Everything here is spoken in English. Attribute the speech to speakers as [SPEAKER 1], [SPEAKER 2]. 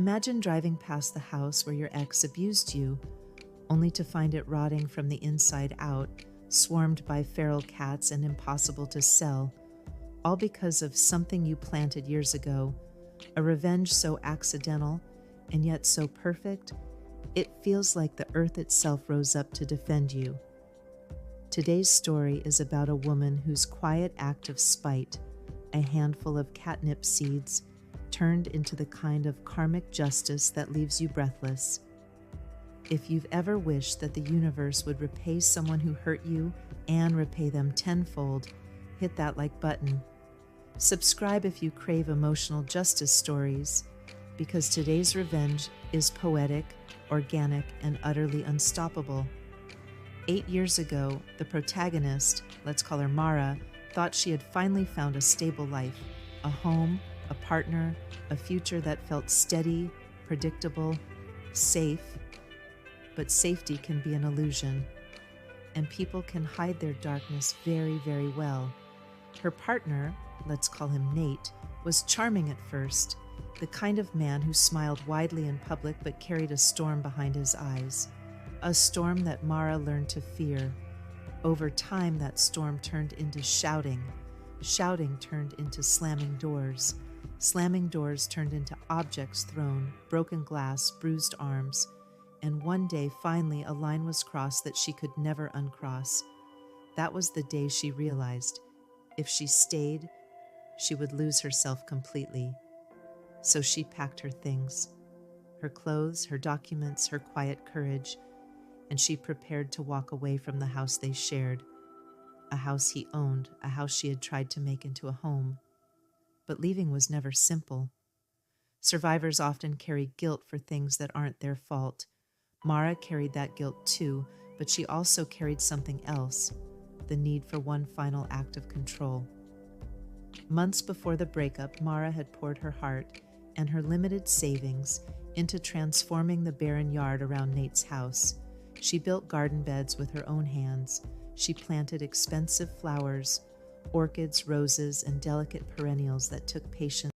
[SPEAKER 1] Imagine driving past the house where your ex abused you, only to find it rotting from the inside out, swarmed by feral cats and impossible to sell, all because of something you planted years ago, a revenge so accidental and yet so perfect, it feels like the earth itself rose up to defend you. Today's story is about a woman whose quiet act of spite, a handful of catnip seeds, turned into the kind of karmic justice that leaves you breathless. If you've ever wished that the universe would repay someone who hurt you and repay them tenfold, hit that like button. Subscribe if you crave emotional justice stories, because today's revenge is poetic, organic, and utterly unstoppable. 8 years ago, the protagonist, let's call her Mara, thought she had finally found a stable life, a home, a partner, a future that felt steady, predictable, safe. But safety can be an illusion, and people can hide their darkness very, very well. Her partner, let's call him Nate, was charming at first, the kind of man who smiled widely in public but carried a storm behind his eyes, a storm that Mara learned to fear. Over time, that storm turned into shouting. Shouting turned into slamming doors. Slamming doors turned into objects thrown, broken glass, bruised arms. And one day, finally, a line was crossed that she could never uncross. That was the day she realized if she stayed, she would lose herself completely. So she packed her things, her clothes, her documents, her quiet courage, and she prepared to walk away from the house they shared, a house he owned, a house she had tried to make into a home. But leaving was never simple. Survivors often carry guilt for things that aren't their fault. Mara carried that guilt too, but she also carried something else, the need for one final act of control. Months before the breakup, Mara had poured her heart and her limited savings into transforming the barren yard around Nate's house. She built garden beds with her own hands. She planted expensive flowers, orchids, roses, and delicate perennials that took patience